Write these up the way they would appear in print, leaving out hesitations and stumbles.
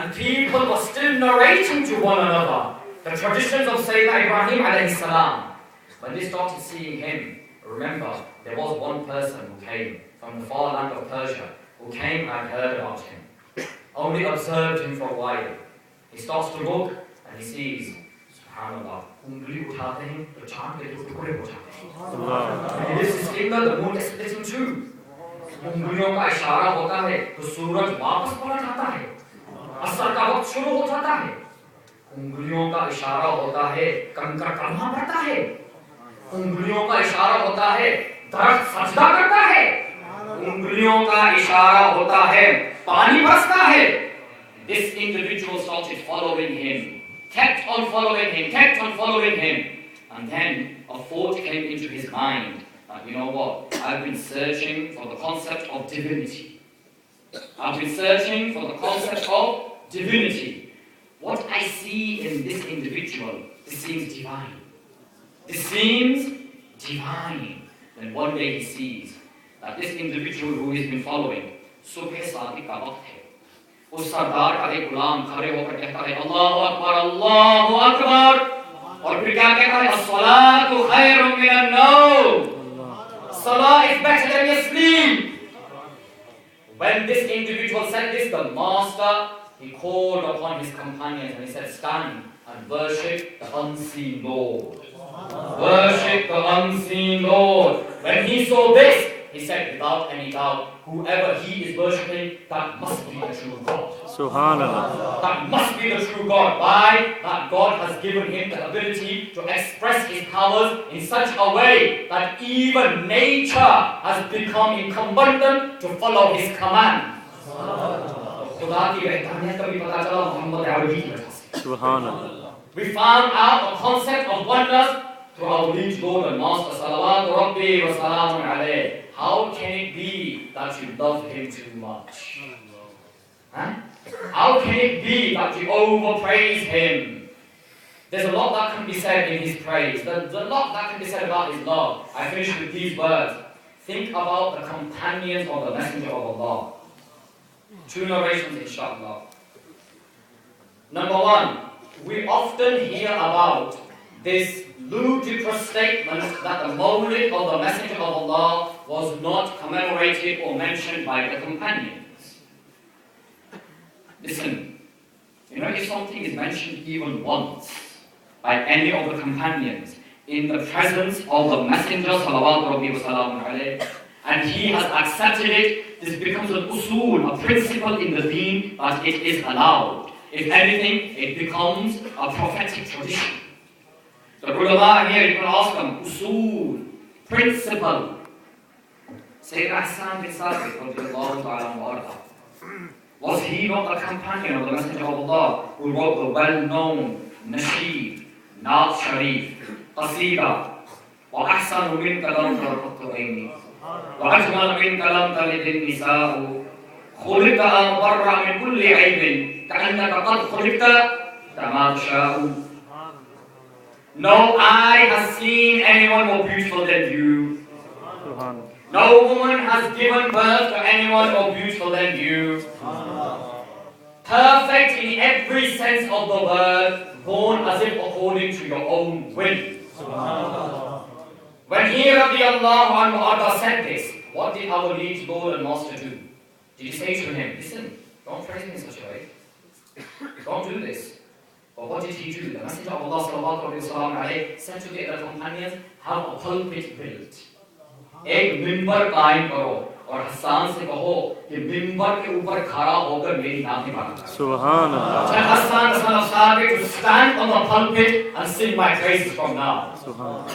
and people were still narrating to one another the traditions of Sayyidina Ibrahim alayhi salam. When they started seeing him, remember, there was one person who came from the far land of Persia, who came and heard about him, only observed him for a while. He starts to look and he sees, subhanallah, ungli uthate hain, to chand ke tukde uthate hain. When he lifts his finger, the moon is split in two. उंगलियों का इशारा होता है तो सूरज वापस पलट आता है, असर का वक्त शुरू हो जाता है। उंगलियों का इशारा होता है कंकर कलमा पड़ता है, उंगलियों का इशारा होता है दरख्त सजदा करता है, उंगलियों का इशारा होता है पानी बरसता है। This individual started following him, kept on following him, kept on following him, and then a thought came into his mind. You know what? I've been searching for the concept of divinity. I've been searching for the concept of divinity. What I see in this individual, this seems divine. This seems divine. Then one day he sees that this individual who he's been following, Subh Sadiq ka waqt hai. उस सरदार का एक गुलाम खड़े होकर कहता है अल्लाहु अकबर अल्लाहु अकबर, और फिर क्या कहता है अस्सलातु खैरुम मिनन नौम, Salah is better than your sleep. When this individual said this, the master, he called upon his companions and he said, stand and worship the unseen Lord. Worship the unseen Lord. When he saw this, he said without any doubt, whoever he is worshipping, that must be the true God. Subhanallah. That must be the true God. Why? That God has given him the ability to express his powers in such a way that even nature has become incumbent to follow his command. Subhanallah. We found out the concept of oneness through our liege Lord and Master Salawatu Rabbi wa Salamun alayh. How can it be that you love him too much? Huh? How can it be that you overpraise him? There's a lot that can be said in his praise. There's a lot that can be said about his love. I finish with these words. Think about the companions of the Messenger of Allah. Two narrations, inshallah. Number one, we often hear about this ludicrous statement that the Mawlid of the Messenger of Allah was not commemorated or mentioned by the companions. Listen, you know, if something is mentioned even once by any of the companions in the presence of the Messenger and he has accepted it, this becomes an usul, a principle in the deen that it is allowed. If anything, it becomes a prophetic tradition. The ulama here, you can ask them, usul, principle. Sayyidina Hassan bin Sabit, was he not a companion of the Messenger of Allah who wrote the well-known Nasheed, Naat Sharif, Qasida, وَأَحْسَنُ مِنْكَ لَمْ تَرْقَطُ عَيْنِي وَأَجْمَلُ مِنْكَ لَمْ تَلِدِ النِّسَاءُ خُلِقْتَ مُبَرَّأً مِنْ كُلِّ عَيْبٍ كَأَنَّكَ قَدْ خُلِقْتَ كَمَا تَشَاءُ. No eye has seen anyone more beautiful than you. No woman has given birth to anyone more beautiful than you. Perfect in every sense of the word, born as if according to your own will. When he radiallahu anhu said this, what did our liege Lord and Master do? Did he say to him, listen, don't praise me in such a way. Don't do this. But what did he do? The Messenger of Allah sallallahu alayhi wa sallam said to the companions, have a pulpit built. एक मिंबर कायम करो और हसन से कहो कि मिंबर के ऊपर खड़ा होकर मेरी नाम निकालना। सुभान अल्लाह। Tell Hassan son of Sabit to stand on the pulpit and sing my praises from now. Subhan.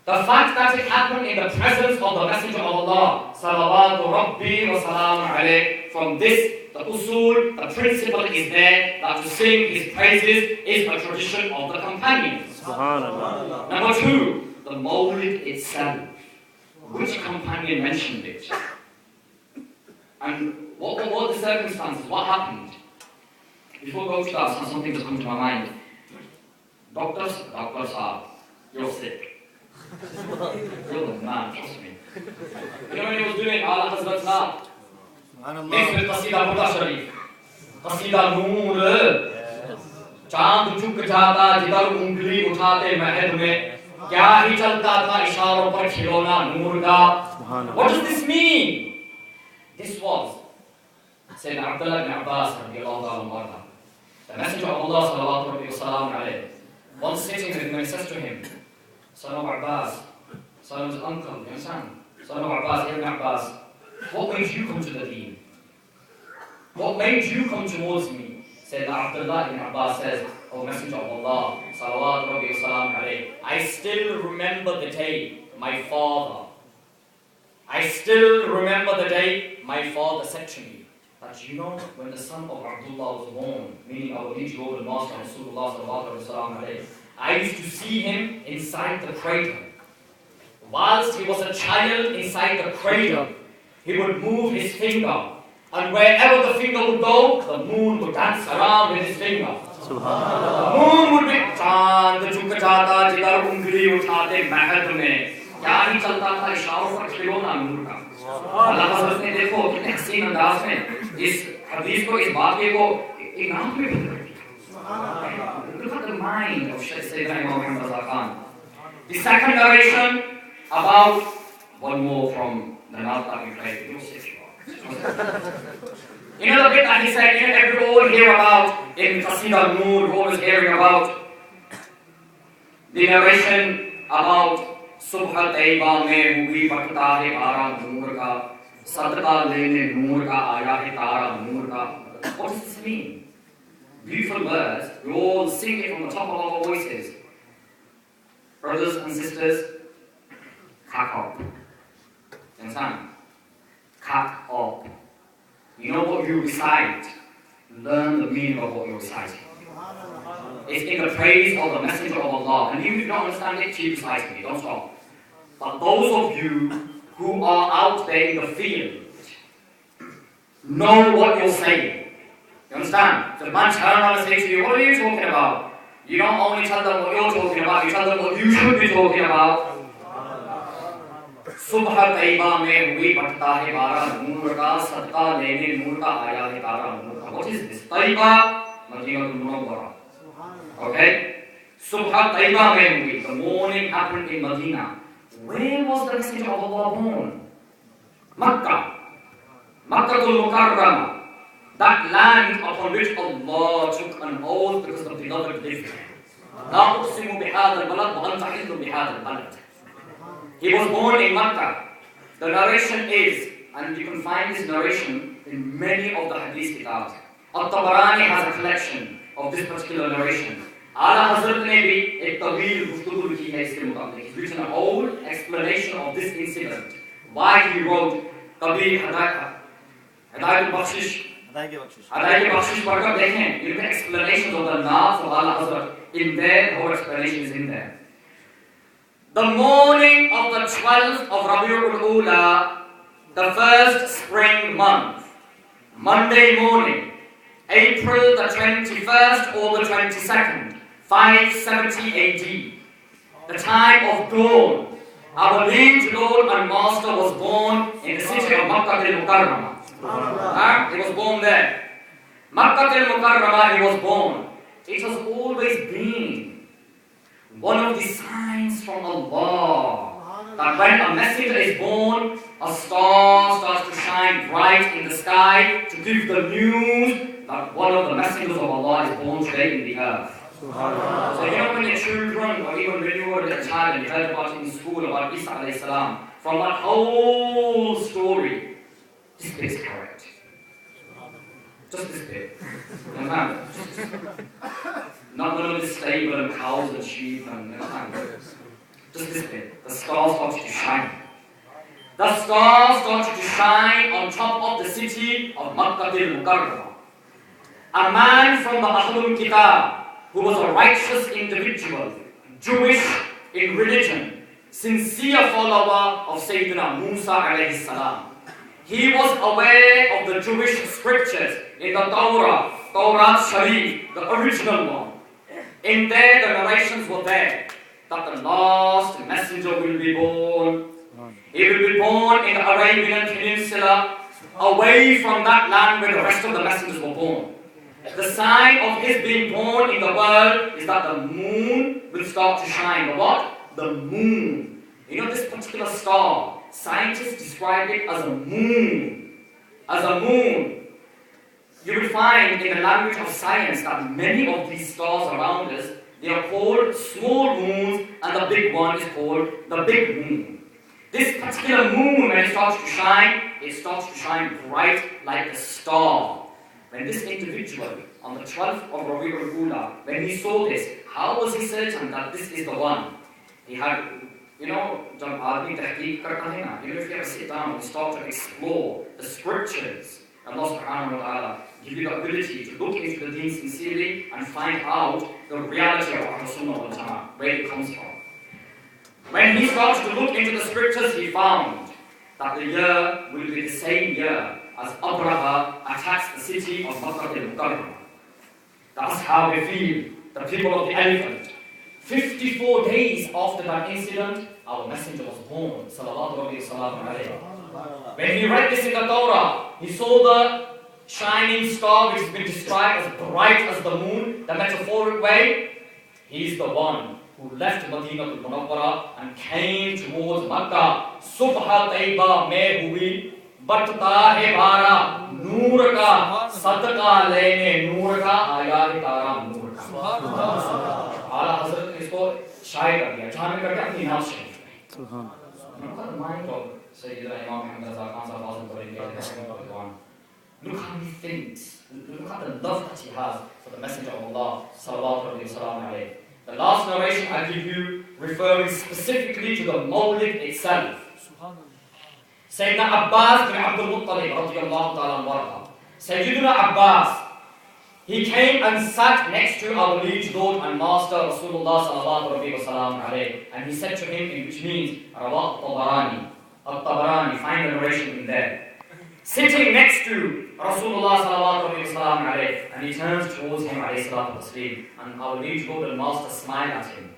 The fact that it happened in the presence of the Messenger of Allah, salawatu Rabbi wa salam alayh, from this, the usul, the principle is there that to sing his praises is a tradition of the companions. Subhanallah. Number two, the Mawlid itself. Which companion mentioned it? And what were the circumstances? What happened? Before we go to that, something just come to my mind. Doctors are, you're sick. You're the man, trust me. You know when he was doing Allah Hazrat's Naam? Mixed with Qasida Burda Sharif. कसीदा नूर चांद चुक जाता जिधर उंगली उठाते महद में क्या ही चलता था इशारों पर खिलौना नूर का. What does this mean? This was Sayyidina Abdullah ibn Abbas radiallahu anhu. The Messenger of Allah sallallahu alayhi wa sallam alayhi, once sitting with him and says to him, son of Abbas, son of his uncle, you understand? Son of Abbas, Ibn Abbas, what made you come to the deen? What made you come towards me? Sayyidina Abdullah ibn Abbas says, O Messenger of Allah, salawat rabbi wa salam alayhi, I still remember the day my father said to me, that you know, when the son of Abdullah was born, meaning our liege Lord and Master Rasulullah sallallahu alaihi wasallam, I used to see him inside the cradle. Whilst he was a child inside the cradle, he would move his finger, and wherever the finger would go, the moon would dance around with his finger. The moon would be चांद झुक जाता जिधर उंगली उठाते महद में क्या ही चलता था इशारों पर खिलौना नूर का. अल्लाह हज़रत ने देखो कितने हसीन अंदाज में इस हदीस को, इस वाक़े को एक नाम पे बदल दिया. Look at the mind of Shaykh Muhammad Raza Khan. The second narration about one more from the novel that we played. You know the bit that he said, you know, that we all hear about in Qasida Noor, we're always hearing about the narration about Subha Taiba mein hui bakta hai bara noor ka, sadqa lene noor ka aaya hai tara noor ka. What does this mean? Beautiful words, we all sing it from the top of our voices. Brothers and sisters, cock up. Understand? Cock up. You know what you recite, learn the meaning of what you're reciting. It's in the praise of the Messenger of Allah. And even if you don't understand it, keep reciting it, don't stop. But those of you who are out there in the field, know what you're saying. You understand? So the man turn around and say to you, what are you talking about? You don't only tell them what you're talking about, you tell them what you should be talking about. सुबह तैयबा में हुई बटता है बारा नूर का, सदका लेने नूर का आया है तारा नूर का. What is this? Taiba मदीनतुल Munawwarah. Okay? Subha Taiba में हुई. The morning happened in Medina. Where was the Messenger of Allah born? Makkah. Makkatul Mukarramah. That land upon which Allah took an oath because the beloved lived there. لا أقسم بهذا البلد وأنت حل بهذا البلد. He was born in Makkah. The narration is, and you can find this narration in many of the hadith kitabs. At-Tabarani has a collection of this particular narration. Ala Hazrat ne bhi ek tawil guftagoo ki hai iske mutabiq. He's written a whole explanation of this incident. Why he wrote Kabir Hidayat al-Bakhshish. Hidayat al-Bakhshish padhkar dekhen. You can explanations of the names of Ala Hazrat. In there, the whole explanation is in there. The morning of the 12th of Rabiul Ula, the first spring month, Monday morning, April the 21st or the 22nd, 570 AD, the time of dawn, our liege Lord and Master was born in the city of Makkah al-Mukarramah. He was born there. Makkah al-Mukarramah, he was born. It has always been one of the signs from Allah that when a messenger is born, a star starts to shine bright in the sky to give the news that one of the messengers of Allah is born today in the earth. So you know when your children, or even when you were a child and you heard about it in school about Isa alayhi salam, from that whole story, this bit is correct. Just this bit. Not one of the stable and cows and sheep and just this bit. The star started to shine. The star started to shine on top of the city of Makkah al-Mukarramah. A man from the Ahlul Kitab, who was a righteous individual, Jewish in religion, sincere follower of Sayyidina Musa alayhi salam. He was aware of the Jewish scriptures in the Torah Sharif, the original one. In there, the narrations were there that the last messenger will be born. He will be born in the Arabian Peninsula, away from that land where the rest of the messengers were born. sign of his being born in the world is that the moon will start to shine. The what? The moon. You know this particular star, scientists describe it as a moon. As a moon. You will find in the language of science that many of these stars around us, they are called small moons, and the big one is called the big moon. This particular moon, when it starts to shine bright like a star. When this individual, on the 12th of Rabi'ul Ula, when he saw this, how was he certain that this is the one? He had, जब आदमी तहकीक करता है ना, if you ever sit down and start to explore the scriptures, Allah subhanahu wa ta'ala give you the ability to look into the deen sincerely and find out the reality of Rasulullah wal Jama'ah, where it comes from. When he started to look into the scriptures, he found that the year will be the same year as Abraha attacks the city of Makkah al-Mukarramah. That's how they feel, the people of the elephant. 54 days after that incident, our messenger was born, sallallahu alayhi wa. When he read this in the Torah, he saw the shining star which has been described as bright as the moon, the metaphoric way. He is the one who left Medina al-Munawwara and came towards Makkah. Subha Taiba mein hui, batta hai bara, noor ka, sadqa lene noor ka, aaya tara noor ka. आला हज़रत ने इसको शाये कर दिया, जहाँ में करके अपनी नाम शरीफ में। Look how he thinks. Look at the love that he has for the Messenger of Allah, sallallahu alayhi wa sallam. The last narration I give you, referring specifically to the Mawlid itself. Sayyidina Abbas bin Abdul Muttalib, radiyallahu ta'ala anhu. Sayyidina Abbas, he came and sat next to our liege Lord and Master Rasulullah sallallahu alayhi wa sallam, and he said to him, in which means, Rawat Tabarani, find the narration in there. Sitting next to Rasulullah sallallahu alayhi wa sallam, and he turns towards him alayhi salatu wassalam, and our liege Lord and Master smiled at him.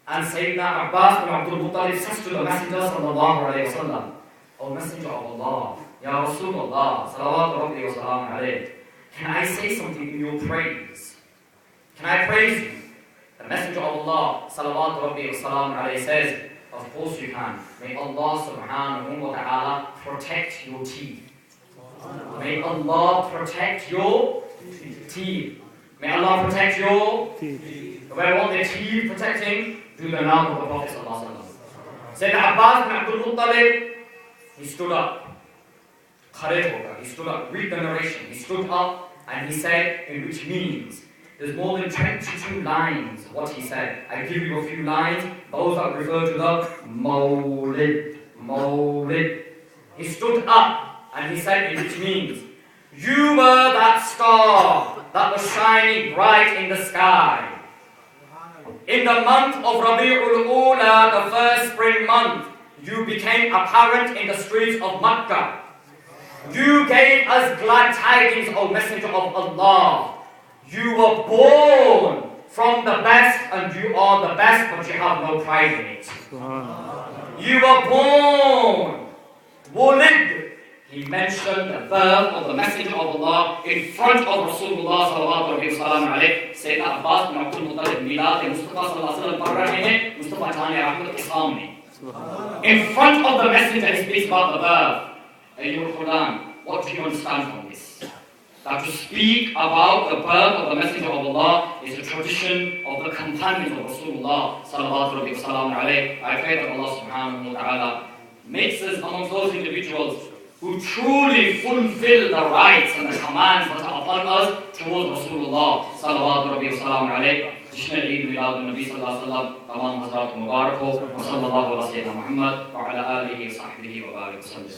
And Sayyidina Abbas bin Abdul Muttalib says to the Messenger sallallahu alayhi wa sallam, O Messenger of Allah, Ya Rasulullah sallallahu alayhi wa sallam, can I say something in your praise? Can I praise you? The Messenger of Allah sallallahu alayhi wa sallam says, of course you can. May Allah subhanahu wa ta'ala protect your teeth. May Allah protect your teeth. May Allah protect your teeth. If I want the teeth protecting, do the name of the Prophet sallallahu alayhi wa sallam. Sayyidina Abbas bin Abdul Muttalib, he stood up. He stood up, read the narration. He stood up and he said, in which means, there's more than 22 lines what he said. I give you a few lines, those that refer to the Mawlid. He stood up and he said, in which means, you were that star that was shining bright in the sky. In the month of Rabi'ul Ula, the first spring month, you became apparent in the streets of Makkah. You gave us glad tidings, O Messenger of Allah. You were born from the best, and you are the best, but you have no pride in it. You were born. Wulid. He mentioned the birth of the Messenger of Allah in front of Rasulullah sallallahu alayhi wa sallam. Sayyidina Abbas bin Abdul Muttalib milad Mustafa sallallahu alayhi wa sallam par rahe hain, Mustafa Jani Ahmad ke samne. In front of the Messenger, he speaks about the birth. Ayyul Quran, what do you understand from this? That to speak about the birth of the Messenger of Allah is a tradition of the companions of Rasulullah sallallahu alayhi wa sallam. I pray that Allah subhanahu wa ta'ala makes us amongst those individuals who truly fulfill the rights and the commands that are upon us towards Rasulullah sallallahu alayhi wa sallam. جشن عيد ميلاد النبي صلى الله عليه وسلم تمام حضرات مبارك وصلى الله على سيدنا محمد وعلى آله وصحبه وبارك وسلم.